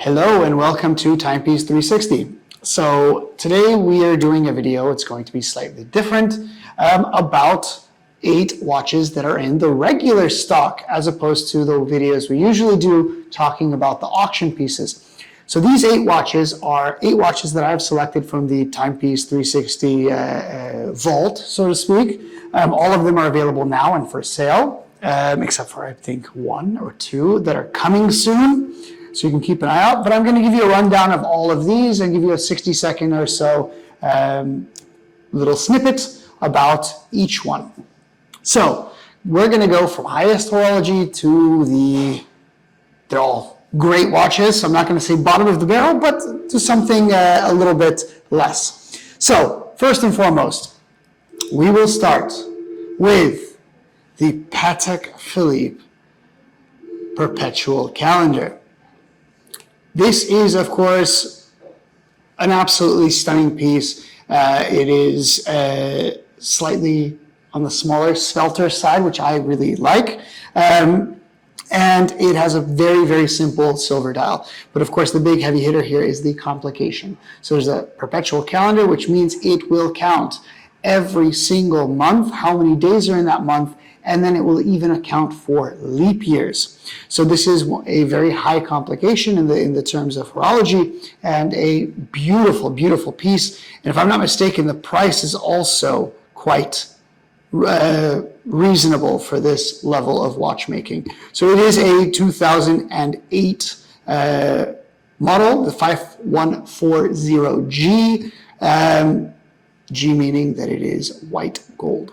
Hello and welcome to Timepiece360. So today we are doing a video, it's going to be slightly different, about 8 watches that are in the regular stock as opposed to the videos we usually do talking about the auction pieces. So these 8 watches are 8 watches that I've selected from the Timepiece360 vault, so to speak. All of them are available now and for sale, except for I think 1 or 2 that are coming soon. So you can keep an eye out, but I'm going to give you a rundown of all of these and give you a 60-second or so little snippet about each one. So we're going to go from highest horology to they're all great watches. So I'm not going to say bottom of the barrel, but to something a little bit less. So first and foremost, we will start with the Patek Philippe Perpetual calendar. This is, of course, an absolutely stunning piece. It is slightly on the smaller, svelter side, which I really like. And it has a very, very simple silver dial. But of course, the big heavy hitter here is the complication. So there's a perpetual calendar, which means it will count every single month, how many days are in that month, and then it will even account for leap years. So this is a very high complication in the terms of horology, and a beautiful, beautiful piece. And if I'm not mistaken, the price is also quite reasonable for this level of watchmaking. So it is a 2008 model, the 5140G, G meaning that it is white gold.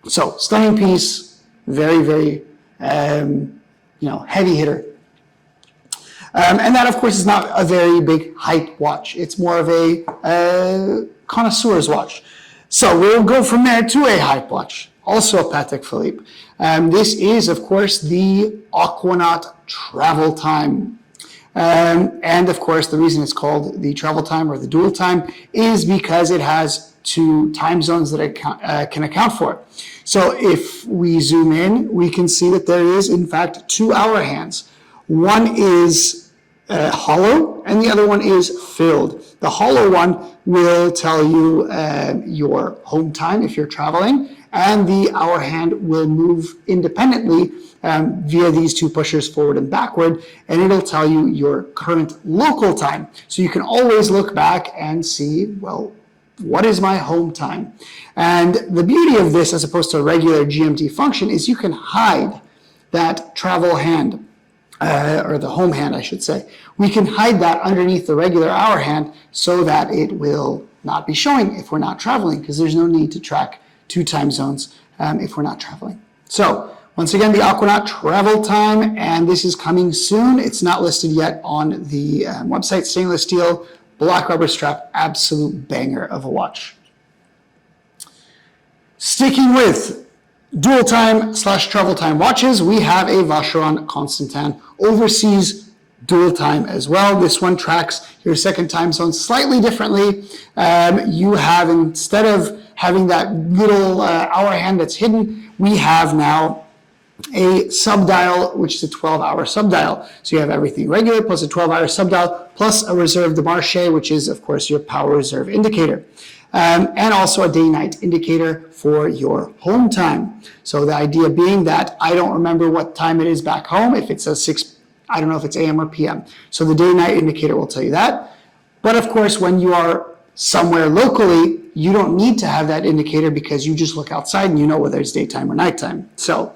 So stunning piece, very, very, heavy hitter. And that, of course, is not a very big hype watch. It's more of a connoisseur's watch. So we'll go from there to a hype watch, also a Patek Philippe. This is, of course, the Aquanaut Travel Time. And of course, the reason it's called the Travel Time or the Dual Time is because it has 2 time zones that it can account for. So if we zoom in, we can see that there is, in fact, 2 hour hands. One is hollow and the other one is filled. The hollow one will tell you your home time if you're traveling, and the hour hand will move independently via these 2 pushers forward and backward, and it'll tell you your current local time. So you can always look back and see, well, what is my home time? And the beauty of this, as opposed to a regular GMT function, is you can hide that travel hand, or the home hand, I should say. We can hide that underneath the regular hour hand so that it will not be showing if we're not traveling, because there's no need to track 2 time zones if we're not traveling. So once again, the Aquanaut Travel Time, and this is coming soon. It's not listed yet on the website. Stainless steel, black rubber strap, absolute banger of a watch. Sticking with dual time / travel time watches, we have a Vacheron Constantin overseas dual time as well. This one tracks your second time zone slightly differently. You have, instead of having that little hour hand that's hidden, we have now a subdial, which is a 12-hour subdial. So you have everything regular plus a 12-hour subdial plus a reserve de marche, which is, of course, your power reserve indicator. And also a day-night indicator for your home time. So the idea being that I don't remember what time it is back home, if it's a 6, I don't know if it's AM or PM. So the day-night indicator will tell you that. But of course, when you are somewhere locally, you don't need to have that indicator because you just look outside and you know whether it's daytime or nighttime. So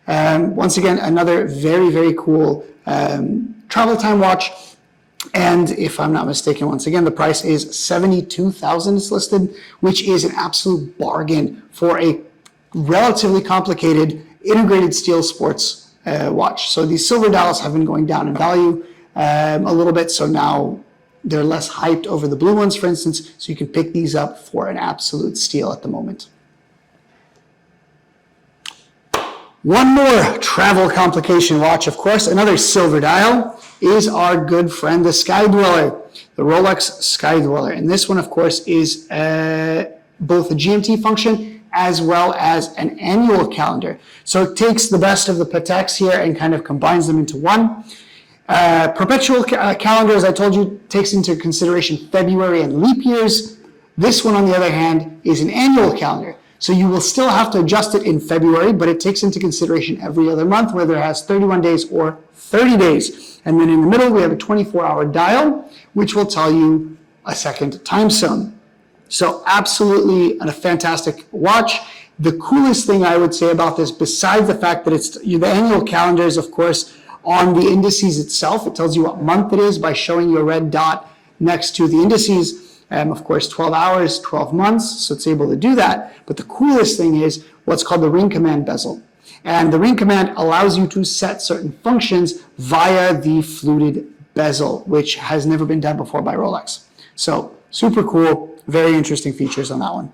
once again, another very, very cool travel time watch. And if I'm not mistaken, once again, the price is $72,000 is listed, which is an absolute bargain for a relatively complicated integrated steel sports watch. So these silver dials have been going down in value a little bit. So now they're less hyped over the blue ones, for instance. So you can pick these up for an absolute steal at the moment. One more travel complication watch, of course, another silver dial, is our good friend, the Sky-Dweller, the Rolex Sky-Dweller. And this one, of course, is both a GMT function as well as an annual calendar. So it takes the best of the Pateks here and kind of combines them into one. Perpetual calendar, as I told you, takes into consideration February and leap years. This one, on the other hand, is an annual calendar. So you will still have to adjust it in February, but it takes into consideration every other month, whether it has 31 days or 30 days. And then in the middle, we have a 24-hour dial, which will tell you a second time zone. So absolutely a fantastic watch. The coolest thing I would say about this, besides the fact that it's the annual calendar is, of course, on the indices itself. It tells you what month it is by showing you a red dot next to the indices. Of course, 12 hours, 12 months, so it's able to do that. But the coolest thing is what's called the ring command bezel. And the ring command allows you to set certain functions via the fluted bezel, which has never been done before by Rolex. So super cool, very interesting features on that one.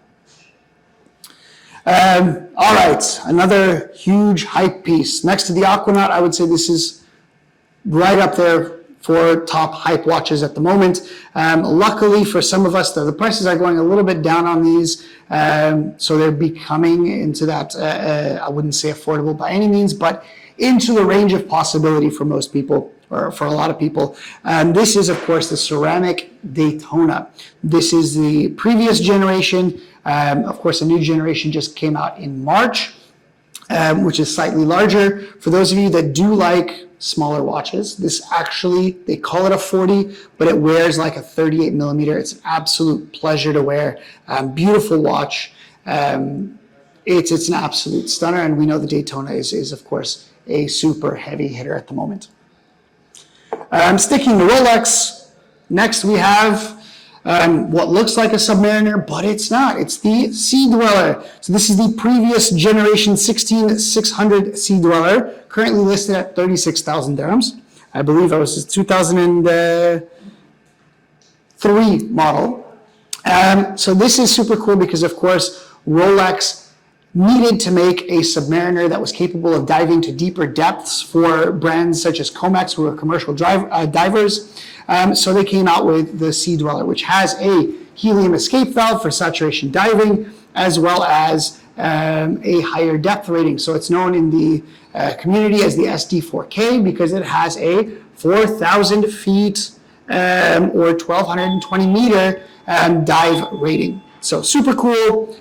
All right, another huge hype piece. Next to the Aquanaut, I would say this is right up there for top hype watches at the moment. Luckily for some of us, the prices are going a little bit down on these, so they're becoming into that, I wouldn't say affordable by any means, but into the range of possibility for most people, or for a lot of people. This is, of course, the ceramic Daytona. This is the previous generation. Of course, a new generation just came out in March, which is slightly larger. For those of you that do like smaller watches, this actually, they call it a 40, but it wears like a 38 millimeter. It's an absolute pleasure to wear. Beautiful watch. It's an absolute stunner, and we know the Daytona is of course, a super heavy hitter at the moment. Sticking to Rolex, next we have what looks like a Submariner, but it's not. It's the Sea-Dweller. So this is the previous generation 16600 Sea-Dweller, currently listed at 36,000 dirhams. I believe it was a 2003 model. So this is super cool because, of course, Rolex needed to make a Submariner that was capable of diving to deeper depths for brands such as Comex, who are commercial divers. So they came out with the Sea-Dweller, which has a helium escape valve for saturation diving, as well as a higher depth rating. So it's known in the community as the SD4K because it has a 4,000 feet or 1,220 meter dive rating. So super cool.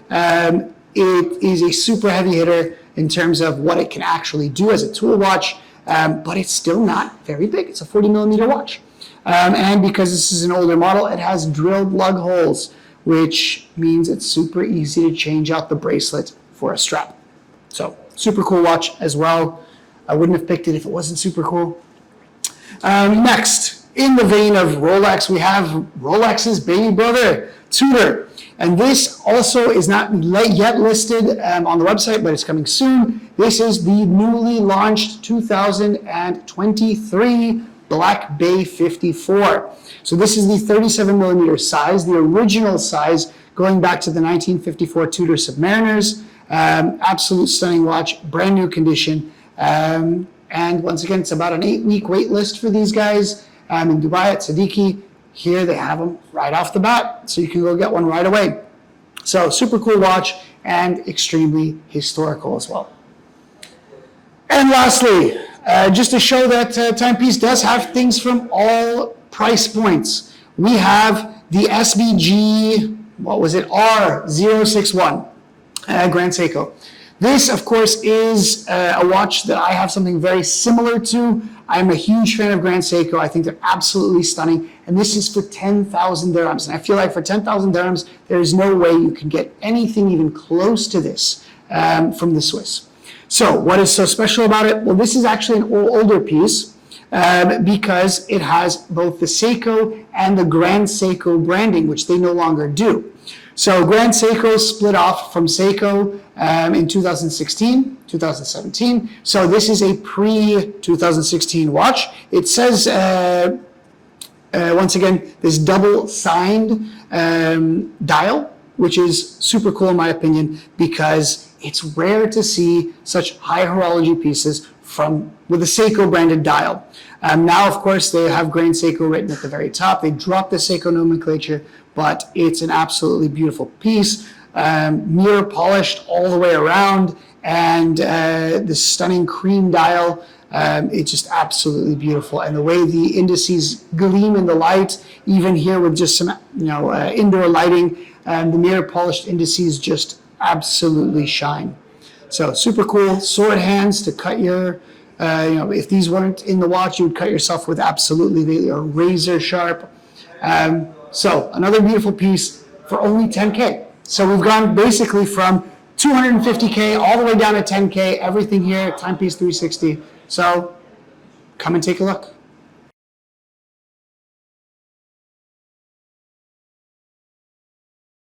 It is a super heavy hitter in terms of what it can actually do as a tool watch, but it's still not very big. It's a 40 millimeter watch. And because this is an older model, it has drilled lug holes, which means it's super easy to change out the bracelet for a strap. So super cool watch as well. I wouldn't have picked it if it wasn't super cool. Next, in the vein of Rolex, we have Rolex's baby brother, Tudor. And this also is not yet listed on the website, but it's coming soon. This is the newly launched 2023 Black Bay 54. So this is the 37 millimeter size, the original size going back to the 1954 Tudor Submariners. Absolute stunning watch, brand new condition. And once again, it's about an 8-week wait list for these guys in Dubai at Siddiqui. Here they have them right off the bat, so you can go get one right away. So super cool watch and extremely historical as well. And lastly, just to show that Timepiece does have things from all price points. We have the SBG, what was it, R061 Grand Seiko. This, of course, is a watch that I have something very similar to. I'm a huge fan of Grand Seiko. I think they're absolutely stunning. And this is for 10,000 dirhams. And I feel like for 10,000 dirhams, there is no way you can get anything even close to this from the Swiss. So what is so special about it? Well, this is actually an older piece because it has both the Seiko and the Grand Seiko branding, which they no longer do. So Grand Seiko split off from Seiko in 2016, 2017. So this is a pre-2016 watch. It says, once again, this double-signed dial, which is super cool in my opinion, because it's rare to see such high horology pieces with a Seiko branded dial. Now, of course, they have Grand Seiko written at the very top. They dropped the Seiko nomenclature, but it's an absolutely beautiful piece. Mirror polished all the way around, and this stunning cream dial It's just absolutely beautiful. And the way the indices gleam in the light, even here with just some indoor lighting, the mirror polished indices just absolutely shine. So super cool. Sword hands to cut your, if these weren't in the watch, you would cut yourself with absolutely, they are razor sharp. So another beautiful piece for only 10K. So we've gone basically from 250K all the way down to 10K, everything here at Timepiece360. So come and take a look.